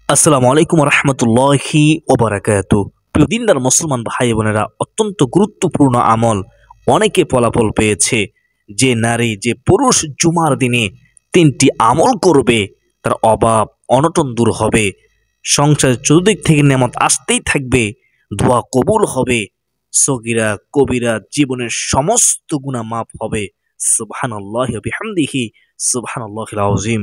আসসালামু আলাইকুম রহমতুল্লাহি ওবারাকাতু। প্রিয় দিনদার মুসলমান ভাই বোনেরা, অত্যন্ত গুরুত্বপূর্ণ আমল অনেকে ফলাফল পেয়েছে। যে পুরুষ জুমার দিনে তিনটি আমল করবে, তার অভাব অনটন দূর হবে, সংসারের চতুর্দিক থেকে নেয়ামত আসতেই থাকবে, দোয়া কবুল হবে, সগীরা কবিরা জীবনের সমস্ত গুনাহ মাফ হবে। সুবহানাল্লাহি ওয়া বিহামদিহি, সুবহানাল্লাহিল আযীম।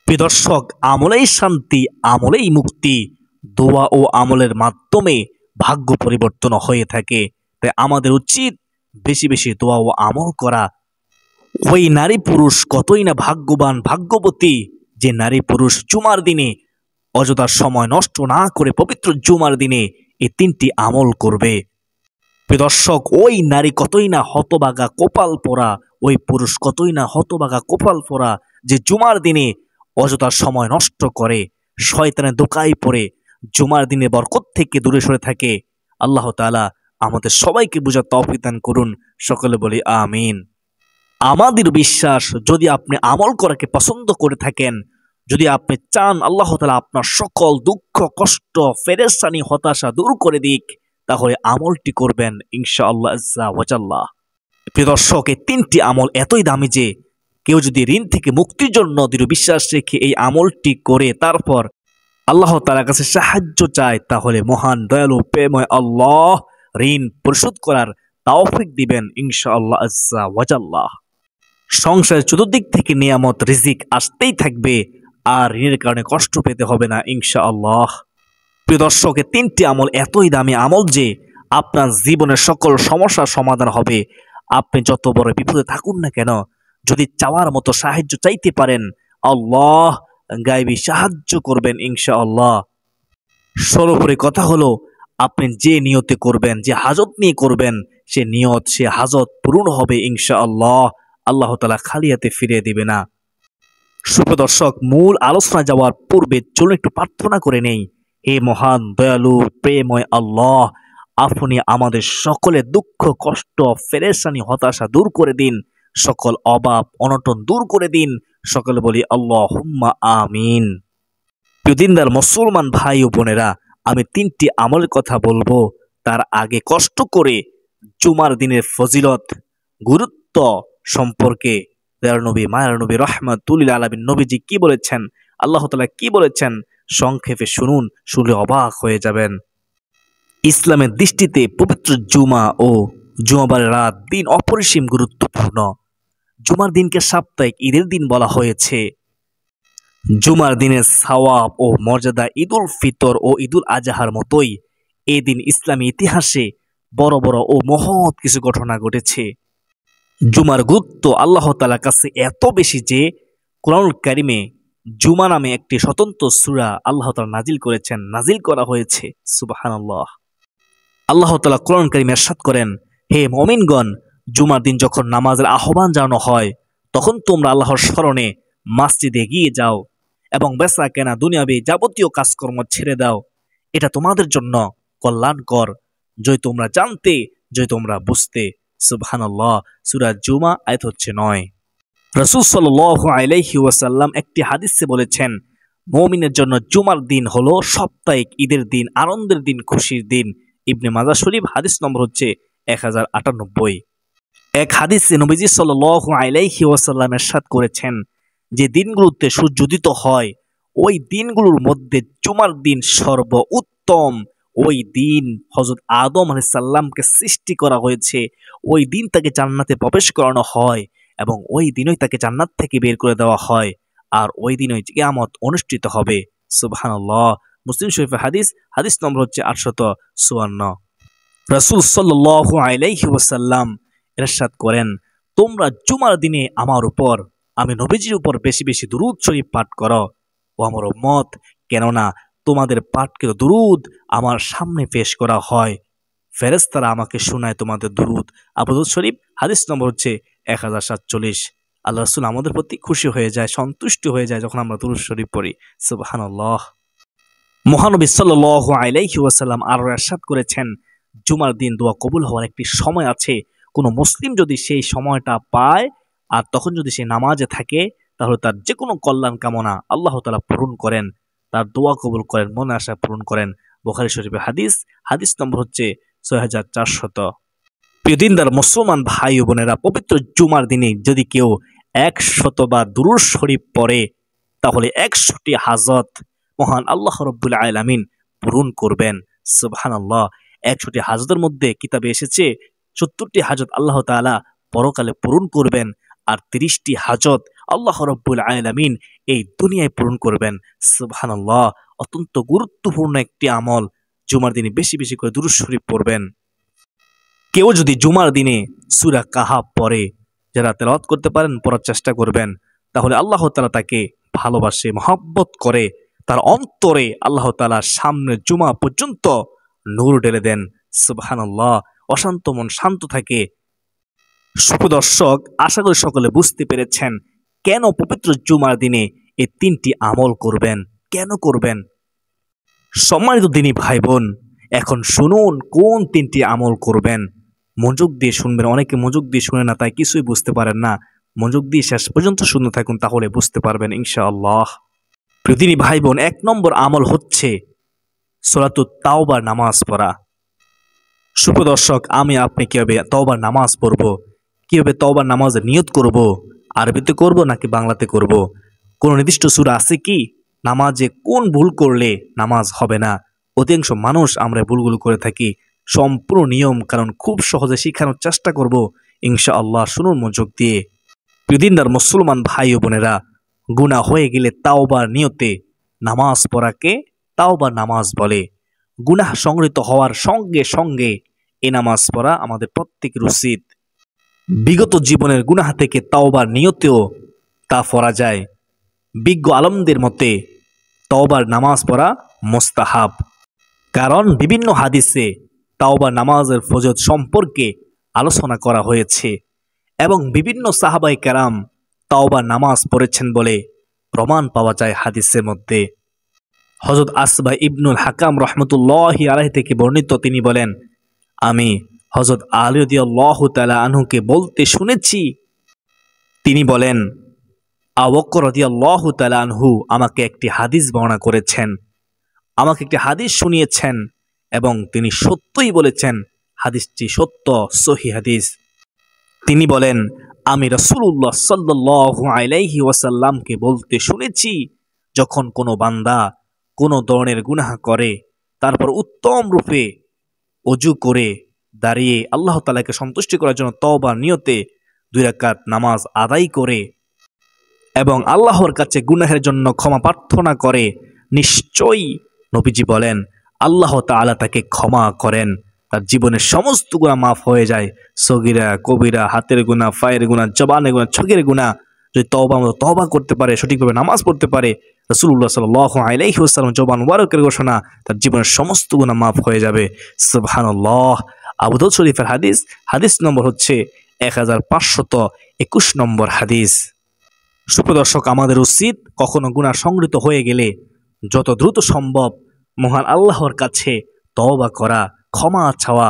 প্রিয় দর্শক, আমলেই শান্তি, আমলেই মুক্তি। দোয়া ও আমলের মাধ্যমে ভাগ্য পরিবর্তন হয়ে থাকে। তাই আমাদের উচিত বেশি বেশি দোয়া ও আমল করা। ওই নারী পুরুষ কতই না ভাগ্যবান ভাগ্যবতী, যে নারী পুরুষ জুমার দিনে অযথা সময় নষ্ট না করে পবিত্র জুমার দিনে এই তিনটি আমল করবে। প্রিয় দর্শক, ওই নারী কতই না হতবাগা কপাল পোড়া, ওই পুরুষ কতই না হতবাগা কপাল পোড়া, যে জুমার দিনে অযথা সময় নষ্ট করে, শয়তানের দোকায় পড়ে জুমার দিনে বরকত থেকে দূরে সরে থাকে। আল্লাহ তাআলা আমাদের সবাইকে বুঝার তৌফিক দান করুন। সকলে বলি আমিন। আমাদের বিশ্বাস, যদি আপনি আমল করাকে পছন্দ করে থাকেন, যদি আপনি চান আল্লাহ তাআলা আপনার সকল দুঃখ কষ্ট পেরেশানি হতাশা দূর করে দিক, তাহলে আমলটি করবেন ইনশাআল্লাহ আজ্জা ওয়াজাল্লাহ। প্রিয় দর্শক, এই তিনটি আমল এতই দামি যে কেউ যদি ঋণ থেকে মুক্তির জন্য দৃঢ় বিশ্বাস রেখে এই আমলটি করে তারপর আল্লাহ তাআলার কাছে সাহায্য চায়, তাহলে মহান দয়ালু প্রেমময় আল্লাহ ঋণ পরিশোধ করার তৌফিক দিবেন ইনশাআল্লাহ আজ্জা ওয়াজাল্লাহ। সংসারের চতুর্দিক থেকে নিয়ামত রিজিক আসতেই থাকবে, আর ঋণের কারণে কষ্ট পেতে হবে না ইনশাআল্লাহ। প্রিয় দর্শক, এই তিনটি আমল এতই দামি আমল যে আপনার জীবনের সকল সমস্যার সমাধান হবে। আপনি যত বড় বিপদে থাকুন না কেন, যদি চাওয়ার মতো সাহায্য চাইতে পারেন, আল্লাহ গায়বী সাহায্য করবেন ইনশাআল্লাহ। সর্বোপরি কথা হলো, আপনি যে নিয়তে করবেন, যে হাজত নিয়ে করবেন, সে নিয়ত সে হাজত পূরণ হবে ইনশাআল্লাহ। আল্লাহ তাআলা খালি হাতে ফিরিয়ে দিবে না। সুপ্রিয় দর্শক, মূল আলোচনা যাওয়ার পূর্বে চলুন একটু প্রার্থনা করে নেই। হে মহান দয়ালু প্রেমময় আল্লাহ, আপনি আমাদের সকলের দুঃখ কষ্ট পেরেশানি হতাশা দূর করে দিন, সকল অভাব অনটন দূর করে দিন। সকলে বলি আল্লাহুম্মা আমিন। প্রিয় দিনদার মুসলমান ভাই ও বোনেরা, আমি তিনটি আমলের কথা বলবো। তার আগে কষ্ট করে জুমার দিনের ফজিলত গুরুত্ব সম্পর্কে দয়ার নবী মায়ার নবী রাহমাতুল লিল আলামিন নবীজি কি বলেছেন, আল্লাহ তাআলা কি বলেছেন, সংক্ষেপে শুনুন, শুনলে অবাক হয়ে যাবেন। ইসলামের দৃষ্টিতে পবিত্র জুমা ও জুমাবারের রাত দিন অপরিসীম গুরুত্বপূর্ণ। জুমার দিনকে সাপ্তাহিক ঈদের দিন বলা হয়েছে। জুমার দিনের সওয়াব ও মর্যাদা ঈদুল ফিতর ও ঈদুল আজহার মতোই এই দিন ইসলামী ইতিহাসে বড় বড় ও মহৎ কিছু ঘটনা ঘটেছে। জুমার গুরুত্ব আল্লাহ তাআলার কাছে এত বেশি যে কোরআনুল কারিমে জুমা নামে একটি স্বতন্ত্র সূরা আল্লাহ তাআলা নাজিল করা হয়েছে। সুবহানাল্লাহ। আল্লাহ তাআলা কোরআন কারিমে ইরশাদ করেন, হে মুমিনগণ, জুমার দিন যখন নামাজের আহ্বান জানানো হয়, তখন তোমরা আল্লাহর স্মরণে মসজিদে গিয়ে যাও এবং বেচা কেনা দুনিয়াবি যাবতীয় কাজকর্ম ছেড়ে দাও। এটা তোমাদের জন্য কল্যাণকর, যদি তোমরা জানতে, যদি তোমরা বুঝতে। সুবহানাল্লাহ। সূরা জুমা আয়াত হচ্ছে 9। রাসূল সাল্লাল্লাহু আলাইহি ওয়াসাল্লাম একটি হাদিসে বলেছেন, মুমিনের জন্য জুমার দিন হলো সাপ্তাহিক ঈদের দিন, আনন্দের দিন, খুশির দিন। ইবনে মাজাহ শরীফ, হাদিস নম্বর হচ্ছে 1098। এক হাদিসে নবীজি সাল্লাল্লাহু আলাইহি ওয়াসাল্লাম ইরশাদ করেছেন, যে দিনগুলোতে সূর্য উদিত হয়, ওই দিনগুলোর মধ্যে জুমার দিন সর্বোত্তম। ওই দিন হযরত আদম আলাইহিস সালামকে সৃষ্টি করা হয়েছে, ওই দিন তাকে জান্নাতে প্রবেশ করানো হয় এবং ওই দিনই তাকে জান্নাত থেকে বের করে দেওয়া হয়, আর ওই দিনই কিয়ামত অনুষ্ঠিত হবে। সুবহানাল্লাহ। মুসলিম শরীফের হাদিস, হাদিস নম্বর হচ্ছে 854। রাসূল সাল্লাল্লাহু আলাইহি ওয়াসাল্লাম ইরশাদ করেন, তোমরা জুমার দিনে আমার উপর, আমি নবীজির উপর বেশি বেশি দুরূদ শরীফ পাঠ করো ও আমার উম্মত, কেননা তোমাদের পাঠকৃত দুরূদ আমার সামনে পেশ করা হয়, ফেরেশতারা আমাকে শোনায় তোমাদের দুরূদ। আবু দাউদ শরীফ, হাদিস নম্বর হচ্ছে 1047। আল্লাহ রাসূল আমাদের প্রতি খুশি হয়ে যায়, সন্তুষ্ট হয়ে যায় যখন আমরা দুরূদ শরীফ পড়ি। সুবহানাল্লাহ। মহানবী সাল্লাল্লাহু আলাইহি ওয়াসাল্লাম আরো ইরশাদ করেছেন, জুমার দিন দোয়া কবুল হওয়ার একটি সময় আছে। কোনো মুসলিম যদি সেই সময়টা পায় আর তখন যদি সে নামাজে থাকে, তাহলে তার যে কোনো কল্যাণ কামনা আল্লাহ তাআলা পূরণ করেন। তার দোয়া কবুল করেন, মনে আশা পূরণ করেন। বুখারী শরীফের হাদিস, হাদিস নম্বর হচ্ছে 6400। প্রিয় দিনদার মুসলমান ভাই ও বোনেরা, পবিত্র জুমার দিনে যদি কেউ 100 বার দুরূদ শরীফ পড়ে, তাহলে 100টি হাজত মহান আল্লাহ রাব্বুল আলামিন পূরণ করবেন। সুবহানাল্লাহ। 100টি হাজতের মধ্যে কিতাবে এসেছে 70টি হাজত আল্লাহ তাআলা পরকালে পূরণ করবেন, আর 30টি হাজত আল্লাহ রাব্বুল আলামিন এই দুনিয়ায় পূরণ করবেন। সুবহানাল্লাহ। অত্যন্ত গুরুত্বপূর্ণ একটি আমল। জুমার দিনে বেশি বেশি করে দুরূদ শরীফ পড়বেন। কেউ যদি জুমার দিনে সূরা কাহাফ পড়ে, যারা তেলাওয়াত করতে পারেন পড়ার চেষ্টা করবেন, তাহলে আল্লাহ তাআলা তাকে ভালোবাসে, মহব্বত করে। তার অন্তরে আল্লাহ তাআলা সামনে জুমা পর্যন্ত নূর ঢেলে দেন। সুবহানাল্লাহ। অশান্ত মন শান্ত থাকে। সুপ্রদর্শক, আশা করি সকলে বুঝতে পেরেছেন কেন পবিত্র জুমার দিনে এই 3টি আমল করবেন, কেন করবেন। সম্মানিত দিনী ভাই বোন, এখন শুনুন কোন 3টি আমল করবেন। মনোযোগ দিয়ে শুনবেন। অনেকে মনোযোগ দিয়ে শুনে না, তাই কিছুই বুঝতে পারেন না। মনোযোগ দিয়ে শেষ পর্যন্ত শুনতে থাকুন, তাহলে বুঝতে পারবেন ইনশাআল্লাহ। প্রিয় দিনী ভাই বোন, 1 নম্বর আমল হচ্ছে সূরাতুত তাওবার নামাজ পড়া। সুপ্রদর্শক, আমি আপনি কিভাবে তাওবার নামাজ পড়ব, কিভাবে তাওবার নামাজের নিয়ত করব, আরবিতে করব নাকি বাংলাতে করব, কোন নির্দিষ্ট সূরা আছে কি, নামাজে কোন ভুল করলে নামাজ হবে না। অধিকাংশ মানুষ আমরা ভুলগুলো করে থাকি। সম্পূর্ণ নিয়ম কারণ খুব সহজে শেখানোর চেষ্টা করব ইনশাআল্লাহ। শুনুন মনোযোগ দিয়ে। প্রিয় দিনদার মুসলমান ভাই ও বোনেরা, গুনাহ হয়ে গেলে তাওবার নিয়তে নামাজ পড়াকে তাওবার নামাজ বলে। গুনাহ সংগৃহীত হওয়ার সঙ্গে সঙ্গে এই নামাজ পড়া আমাদের প্রত্যেকের উচিত। বিগত জীবনের গুনাহ থেকে তাওবার নিয়তেও তা পড়া যায়। বিজ্ঞ আলেমদের মতে তাওবার নামাজ পড়া মুস্তাহাব, কারণ বিভিন্ন হাদিসে তাওবার নামাজের ফজিলত সম্পর্কে আলোচনা করা হয়েছে এবং বিভিন্ন সাহাবায়ে কেরাম তাওবার নামাজ পড়েছেন বলে প্রমাণ পাওয়া যায় হাদিসের মধ্যে। হযরত আসবা ইবনুল হাকাম রাহমাতুল্লাহি আলাইহি থেকে বর্ণিত, তিনি বলেন, আমি হযরত আলী রাদিয়াল্লাহু তাআলা আনহুকে বলতে শুনেছি, তিনি বলেন, আবু বকর রাদিয়াল্লাহু তাআলা আনহু আমাকে একটি হাদিস বর্ণনা করেছেন, আমাকে একটি হাদিস শুনিয়েছেন এবং তিনি সত্যই বলেছেন। হাদিসটি সত্য, সহিহ হাদিস। তিনি বলেন, আমি রাসূলুল্লাহ সাল্লাল্লাহু আলাইহি ওয়াসাল্লামকে বলতে শুনেছি, যখন কোনো বান্দা কোনো ধরনের গুনাহ করে, তারপর উত্তম রূপে ওযু করে দাঁড়িয়ে আল্লাহ তাআলাকে সন্তুষ্টি করার জন্য তওবার নিয়তে 2 রাকাত নামাজ আদায় করে এবং আল্লাহর কাছে গুনাহের জন্য ক্ষমা প্রার্থনা করে, নিশ্চয়ই নবীজি বলেন আল্লাহ তাআলা তাকে ক্ষমা করেন, তার জীবনের সমস্ত গুনাহ মাফ হয়ে যায়। সগীরা কবিরা, হাতের গুনাহ, পায়ের গুনাহ, জবানের গুনাহ, চোখের গুনাহ যদি তওবা করতে পারে, সঠিকভাবে নামাজ পড়তে পারে, রাসূলুল্লাহ সাল্লাল্লাহু আলাইহি ওয়াসাল্লাম জবান মুবারকের ঘোষণা, তার জীবনের সমস্ত গুনাহ মাফ হয়ে যাবে। সুবহানাল্লাহ। আবু দাউদ শরীফের হাদিস, হাদিস নম্বর হচ্ছে 1521 নম্বর হাদিস। সুপ্রদর্শক, আমাদের উচিত কখনো গুনাহ সংগৃহীত হয়ে গেলে যত দ্রুত সম্ভব মহান আল্লাহর কাছে তওবা করা, ক্ষমা চাওয়া।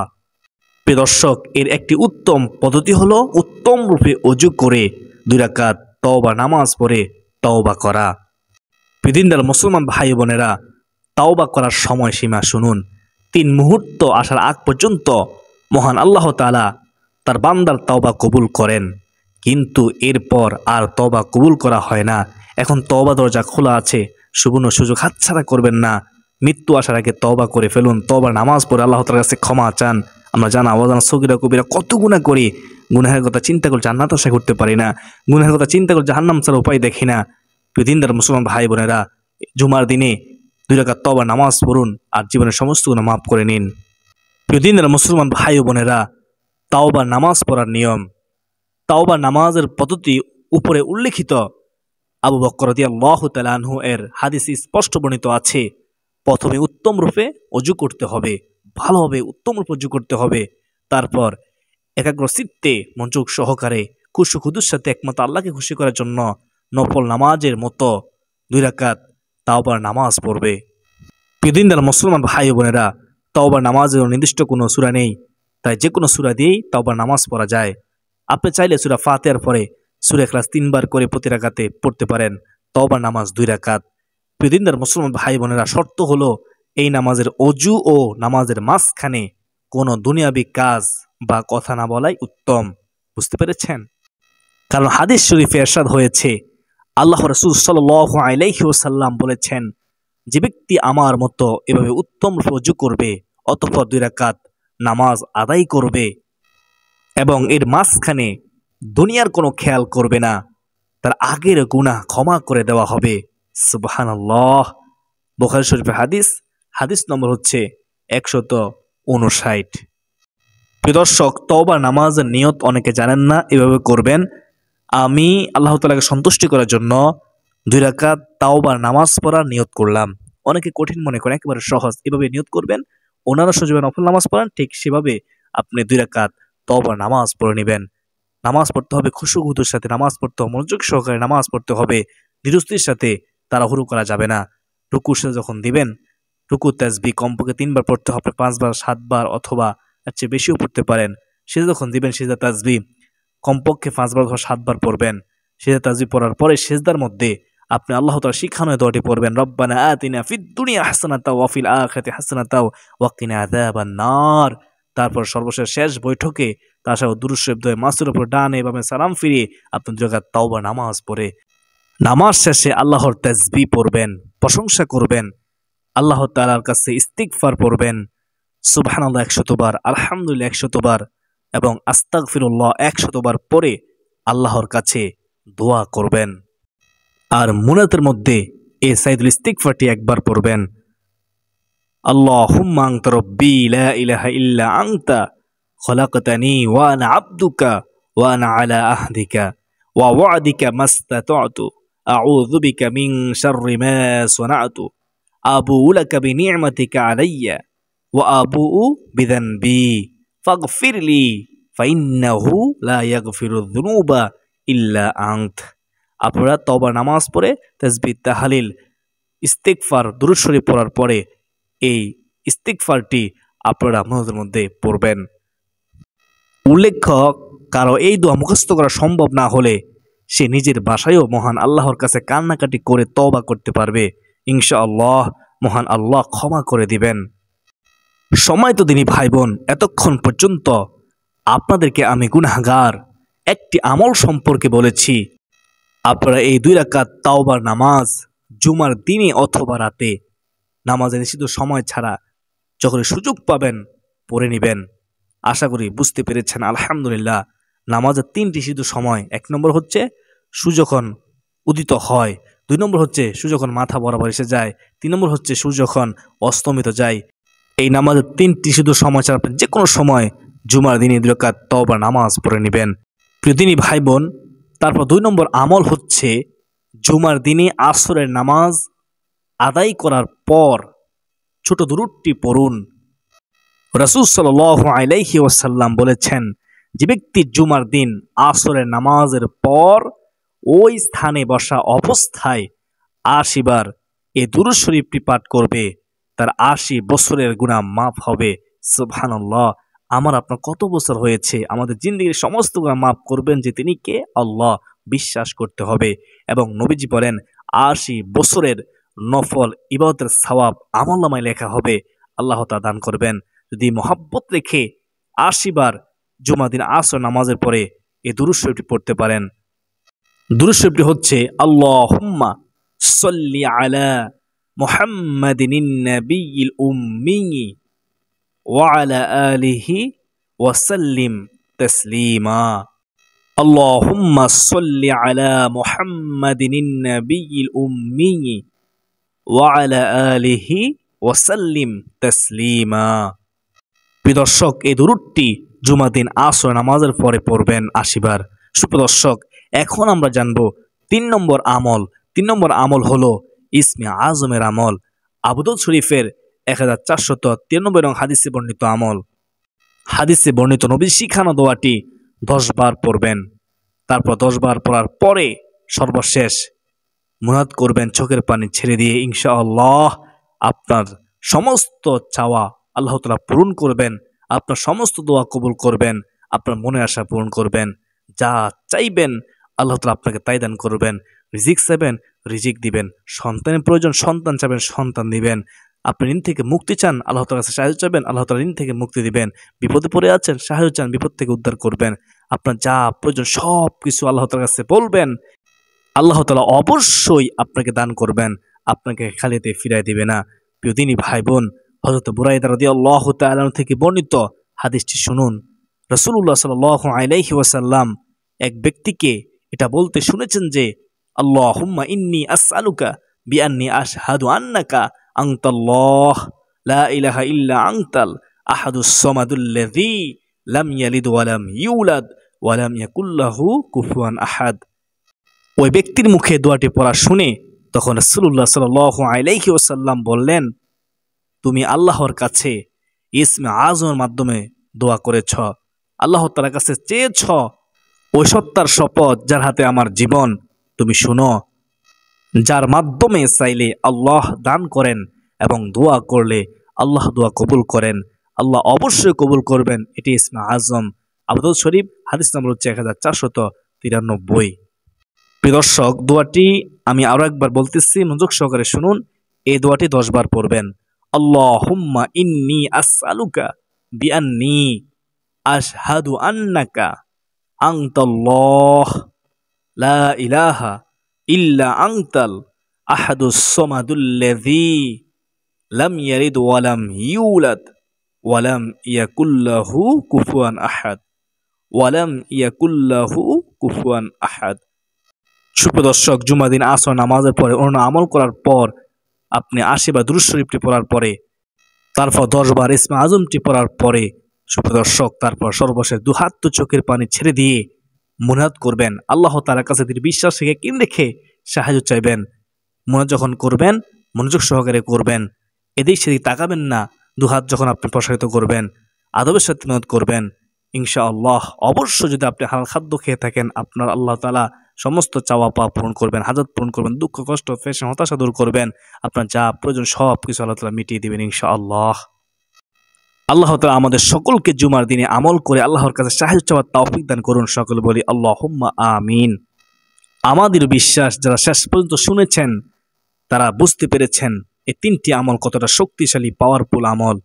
প্রিয় দর্শক, এর একটি উত্তম পদ্ধতি হলো উত্তম রূপে ওযু করে 2 রাকাত তওবা নামাজ পড়ে তওবা করা। প্রিয়দিনদার মুসলমান ভাই বোনেরা, তওবা করার সময়সীমা শুনুন। 3 মুহূর্ত আসার আগ পর্যন্ত মহান আল্লাহ তাআলা তার বান্দার তওবা কবুল করেন, কিন্তু এরপর আর তওবা কবুল করা হয় না। এখন তওবা দরজা খোলা আছে, সুবর্ণ সুযোগ হাতছাড়া করবেন না। মৃত্যু আসার আগে তওবা করে ফেলুন, তওবার নামাজ পড়ে আল্লাহ তাআলার কাছে ক্ষমা চান। আমরা জানা অজানা সগীরা কবিরা কত গুনাহ করি, গুনাহের কথা চিন্তা করে জান্নাত আশা করতে পারি না, গুনাহের কথা চিন্তা করে জাহান্নাম ছাড়া উপায় দেখি না। প্রিয়দিনদার মুসলমান ভাই বোনেরা, জুমার দিনে 2 রাকাত তওবার নামাজ পড়ুন আর জীবনের সমস্ত গুনাহ মাফ করে নিন। প্রিয়দিনদার মুসলমান ভাই বোনেরা, তাওবার নামাজ পড়ার নিয়ম, তাওবার নামাজের পদ্ধতি উপরে উল্লেখিত আবু বকর রাদিয়াল্লাহু তাআলা আনহু এর হাদিসে স্পষ্ট বর্ণিত আছে। প্রথমে উত্তম রূপে ওযু করতে হবে, ভালোভাবে উত্তম রূপে ওযু করতে হবে। তারপর একাগ্র চিত্তে মনোযোগ সহকারে খুশু খুদুর সাথে একমাত্র আল্লাহকে খুশি করার জন্য নফল নামাজের মতো 2 রাকাত তাওবার নামাজ পড়বে। প্রিয়দিনদার মুসলমান ভাই বোনেরা, তাওবার নামাজের নির্দিষ্ট কোনো সূরা নেই, তাই যে কোনো সূরা দিয়েই তাওবার নামাজ পড়া যায়। আপনি চাইলে সূরা ফাতিহার পরে সূরা ইখলাস 3 বার করে প্রতি রাকাতে পড়তে পারেন। তাওবার নামাজ 2 রাকাত। প্রিয়দিনদার মুসলমান ভাই বোনেরা, শর্ত হলো এই নামাজের অজু ও নামাজের মাঝখানে কোনো দুনিয়াবি কাজ বা কথা না বলাই উত্তম। বুঝতে পেরেছেন? কারণ হাদিস শরীফে ইরশাদ হয়েছে, আল্লাহ রাসূল সাল্লাল্লাহু আলাইহি ওয়াসাল্লাম বলেছেন, যে ব্যক্তি আমার মতো এভাবে উত্তম ওযু করবে, অতঃপর 2 রাকাত নামাজ আদায় করবে এবং এর মাঝখানে দুনিয়ার কোনো খেয়াল করবে না, তার আগের গুনাহ ক্ষমা করে দেওয়া হবে। সুবহানাল্লাহ। বুখারী শরীফের হাদিস, হাদিস নম্বর হচ্ছে 159। প্রিয় দর্শক, তওবা নামাজের নিয়ত অনেকে জানেন না, এভাবে করবেন। আমি আল্লাহ তাআলাকে সন্তুষ্টি করার জন্য 2 রাকাত তাওবার নামাজ পড়ার নিয়ত করলাম। অনেকে কঠিন মনে করেন, একেবারে সহজ। এভাবে নিয়ত করবেন, ওনারা যেভাবে নফল নামাজ পড়েন ঠিক সেভাবে আপনি 2 রাকাত তাওবার নামাজ পড়ে নেবেন। নামাজ পড়তে হবে খুশুগুদুর সাথে, নামাজ পড়তে হবে মনোযোগ সহকারে, নামাজ পড়তে হবে ধীরস্থির সাথে, তাড়াহুড়ো করা যাবে না। রুকুর সাথে যখন দিবেন, রুকু তাসবিহ কমপক্ষে 3 বার পড়তে হবে, 5 বার 7 বার অথবা এর চেয়ে বেশিও পড়তে পারেন। সিজদা যখন দিবেন, সিজদা তাসবিহ কমপক্ষে 5 বার অথবা 7 বার পড়বেন। সিজদা তাসবিহ পড়ার পরে সিজদার মধ্যে আপনি আল্লাহ তাআলার শিখানো দোয়াটি পড়বেন, রব্বানা আতিনা ফিদ দুনিয়া হাসানাতাও ওয়া ফিল আখিরাতি হাসানাতাও ওয়া কিনা আযাবান নার। তারপর সর্বশেষ শেষ বৈঠকে তার সাথে দুরূদ শরীফ দোয়া, মাসুর উপর ডানে বামে সালাম ফিরিয়ে আপনি 2 রাকাত তাওবা নামাজ পড়ে নামাজ শেষে আল্লাহর তাসবিহ পড়বেন, প্রশংসা করবেন, আল্লাহ তাআলার কাছে ইস্তিগফার পড়বেন, সুবহানাল্লাহ 100 বার, আলহামদুলিল্লাহ 100 বার এবং আস্তাগফিরুল্লাহ 100 বার পরে আল্লাহর কাছে দোয়া করবেন। আর মুনাতের মধ্যে এই সাইদুল ইস্তিগফারটি একবার পড়বেন, আল্লাহুম্মা আনতা রাব্বি লা ইলাহা ইল্লা আনতা খলাকতানি ওয়া আনা আবদুকা ওয়া আনা আলা আহদিকা ওয়া ওয়া'দিকা মাস্তাতা'তু আউযু বিকা মিন শাররি মা সানা'তু আবুউ লাকা বিনি'মাতিকা আলাইয়া ওয়া আবুউ বিযানবি ফাগফিরলি ফাইন্নাহু লা ইয়াগফিরুয যুনুবা ইল্লা আনত। আপনারা তওবা নামাজ পড়ে তাসবিহ, তাহলিল, ইস্তিগফার, দুরূদ শরীফ পড়ার পরে এই ইস্তিগফারটি আপনারা আপনাদের মধ্যে পড়বেন। উল্লেখ্য, কারো এই দোয়া মুখস্থ করা সম্ভব না হলে সে নিজের বাসায়ও মহান আল্লাহর কাছে কান্নাকাটি করে তওবা করতে পারবে। ইনশাআল্লাহ মহান আল্লাহ ক্ষমা করে দিবেন। সম্মানিত দিনী ভাই বোন, এতক্ষণ পর্যন্ত আপনাদেরকে আমি গুনাহগার একটি আমল সম্পর্কে বলেছি। আপনারা এই 2 রাকাত তাওবার নামাজ জুমার দিনে অথবা রাতে, নামাজের নিষিদ্ধ সময় ছাড়া যখন সুযোগ পাবেন পড়ে নেবেন। আশা করি বুঝতে পেরেছেন। আলহামদুলিল্লাহ, নামাজের 3টি নিষিদ্ধ সময়, 1 নম্বর হচ্ছে সূর্য যখন উদিত হয়, 2 নম্বর হচ্ছে সূর্য যখন মাথা বরাবর এসে যায়, 3 নম্বর হচ্ছে সূর্য যখন অস্তমিত যায়। এই নামাজের 3টি নিষিদ্ধ সময় ছাড়া আপনি যে কোনো সময় জুমার দিনে 2 রাকাত তাওবার নামাজ পড়ে নেবেন। প্রিয় দিনী ভাই বোন, তারপর 2 নম্বর আমল হচ্ছে জুমার দিনে আসরের নামাজ আদায় করার পর ছোট দুরূদটি পড়ুন। রাসূল সাল্লাল্লাহু আলাইহি ওয়াসাল্লাম বলেছেন, যে ব্যক্তি জুমার দিন আসরের নামাজের পর ওই স্থানে বসা অবস্থায় 80 বার এই দুরূদ শরীফটি পাঠ করবে, তার 80 বছরের গুনাহ মাফ হবে। সুবহানাল্লাহ। আমার আপনার কত বছর হয়েছে, আমাদের জিন্দেগির সমস্ত গুনাহ মাফ করবেন যে তিনি কে? আল্লাহ। বিশ্বাস করতে হবে। এবং নবীজি বলেন 80 বছরের নফল ইবাদতের সওয়াব আমলনামায় লেখা হবে। আল্লাহ তাআলা দান করবেন। যদি মহব্বত রেখে 80 বার জুমার দিন আসর নামাজের পরে এই দুরূদ শরীফটি পড়তে পারেন। দুরূদ শরীফটি হচ্ছে, আল্লাহুম্মা সাল্লি আলা মুহাম্মাদিন নাবিয়্যিল উম্মি ওয়া আলা আলিহি ওয়া সাল্লিম তাসলিমা। আল্লাহুম্মা সাল্লি আলা মুহাম্মাদিন নাবিয়্যিল উম্মি ওয়া আলা আলিহি ওয়া সাল্লিম তাসলিমা। প্রিয় দর্শক, এই দুরূদটি জুমার দিন আসর নামাজের পরে পড়বেন 80 বার। সুপ্রিয় দর্শক, এখন আমরা জানব 3 নম্বর আমল। 3 নম্বর আমল হলো ইসমে আজমের আমল। আবু দাউদ শরীফের 1493 নং হাদিসে বর্ণিত আমল। হাদিসে বর্ণিত নবী শিখানো দোয়াটি 10 বার পড়বেন। তারপর 10 বার পড়ার পরে সর্বশেষ মুনাত করবেন চোখের পানি ছেড়ে দিয়ে। ইনশাআল্লাহ আপনার সমস্ত চাওয়া আল্লাহ তাআলা পূরণ করবেন, আপনার সমস্ত দোয়া কবুল করবেন, আপনার মনের আশা পূরণ করবেন। যা চাইবেন আল্লাহ তাআলা আপনাকে তাই দান করবেন। রিজিক চাইবেন, রিজিক দিবেন। সন্তানের প্রয়োজন, সন্তান চাবেন, সন্তান দিবেন। আপনি ঋণ থেকে মুক্তি চান, আল্লাহ তাআলার কাছে সাহায্য চাবেন, আল্লাহ তাআলা ঋণ থেকে মুক্তি দিবেন। বিপদে পড়ে আছেন, সাহায্য চান, বিপদ থেকে উদ্ধার করবেন। আপনার যা প্রয়োজন সব কিছু আল্লাহ তাআলার কাছে বলবেন, আল্লাহ তাআলা অবশ্যই আপনাকে দান করবেন, আপনাকে খালিতে ফিরাই দিবে না। প্রিয় দিনী ভাই বোন, হযরত বুরাইদা রাদিয়াল্লাহু তাআলা আনহু থেকে বর্ণিত হাদিসটি শুনুন। রাসূলুল্লাহ সাল্লাল্লাহু আলাইহি ওয়াসাল্লাম এক ব্যক্তিকে এটা বলতে শুনেছেন যে, আল্লাহুম্মা ইন্নী আসআলুকা বিআন্নী আশহাদু আন্নাকা আনতাল্লাহ লা ইলাহা ইল্লা আনতাল আহাদুস সামাদুল্লাযী লাম ইয়ালিদ ওয়া লাম ইউলাদ ওয়া লাম ইয়াকুল লাহু কুফুয়ান আহাদ। ওই ব্যক্তির মুখে দোয়াটি পড়া শুনে তখন রাসূলুল্লাহ সাল্লাল্লাহু আলাইহি ওয়াসাল্লাম বললেন, তুমি আল্লাহর কাছে ইসমে আযমের মাধ্যমে দোয়া করেছ, আল্লাহ তাআলার কাছে চেয়েছ। ওই সত্তার শপথ যার হাতে আমার জীবন, তুমি শুনো, যার মাধ্যমে চাইলে আল্লাহ দান করেন এবং দোয়া করলে আল্লাহ দোয়া কবুল করেন, আল্লাহ অবশ্যই কবুল করবেন। এটি ইসমে আযম। আবু দাউদ শরীফ, হাদিস নম্বর হচ্ছে 1493। প্রিয় দর্শক, দোয়াটি আমি আরো একবার বলতেছি, মনোযোগ সহকারে শুনুন। এই দোয়াটি 10 বার পড়বেন। আল্লাহুম্মা ইন্নী আসআলুকা বিআন্নী আশহাদু আন্নাকা আনতাল্লাহ লা ইলাহা ইল্লা আনতাল আহাদুস সামাদুল্লাযী লাম ইয়ালিদ ওয়া লাম ইউলাদ ওয়া লাম ইয়াকুল লাহু কুফুয়ান আহাদ ওয়া লাম ইয়াকুল লাহু কুফুয়ান আহাদ। সুপ্রিয় দর্শক, জুমার দিন আসর নামাজের পরে অন্য আমল করার পর আপনি 80 বার দুরূদ শরীফটি পড়ার পরে, তারপর 10 বার ইসমে আযমটি পড়ার পরে, সুপ্রিয় দর্শক, তারপর সর্বশেষ দুহাত চোখের পানি ছেড়ে দিয়ে মুনাজাত করবেন। আল্লাহ তাআলার কাছে দৃঢ় বিশ্বাস রেখে সাহায্য চাইবেন। মুনাজাত যখন করবেন মনোযোগ সহকারে করবেন, এদিক সেদিক তাকাবেন না। দুহাত যখন আপনি প্রসারিত করবেন আদবের সাথে মুনাজাত করবেন। ইনশাআল্লাহ অবশ্যই যদি আপনি হালাল খাদ্য খেয়ে থাকেন, আপনার আল্লাহ তাআলা সমস্ত চাওয়া পাওয়া পূরণ করবেন, হাজত পূরণ করবেন, দুঃখ কষ্ট পেশা হতাশা দূর করবেন। আপনার যা প্রয়োজন সব কিছু আল্লাহ তাআলা মিটিয়ে দিবেন ইনশাআল্লাহ। আল্লাহ তাআলা আমাদের সকলকে জুমার দিনে আমল করে আল্লাহর কাছে সাহায্য চাওয়ার তৌফিক দান করুন। সকলে বলি আল্লাহুম্মা আমিন। আমাদের বিশ্বাস, যারা শেষ পর্যন্ত শুনেছেন তারা বুঝতে পেরেছেন এই 3টি আমল কতটা শক্তিশালী, পাওয়ারফুল আমল।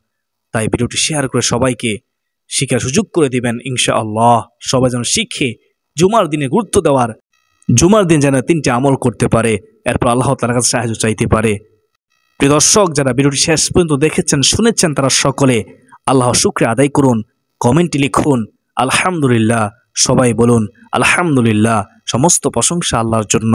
তাই ভিডিওটি শেয়ার করে সবাইকে শিখার সুযোগ করে দিবেন ইনশাআল্লাহ। সবাই যেন শিখে জুমার দিনে গুরুত্ব দেওয়ার, জুমার দিন যেন 3টি আমল করতে পারে, এরপর আল্লাহ তাআলার কাছে সাহায্য চাইতে পারে। প্রিয় দর্শক, যারা ভিডিওটি শেষ পর্যন্ত দেখেছেন শুনেছেন তারা সকলে আল্লাহর শুকরিয়া আদায় করুন, কমেন্টে লিখুন আলহামদুলিল্লাহ। সবাই বলুন আলহামদুলিল্লাহ। সমস্ত প্রশংসা আল্লাহর জন্য।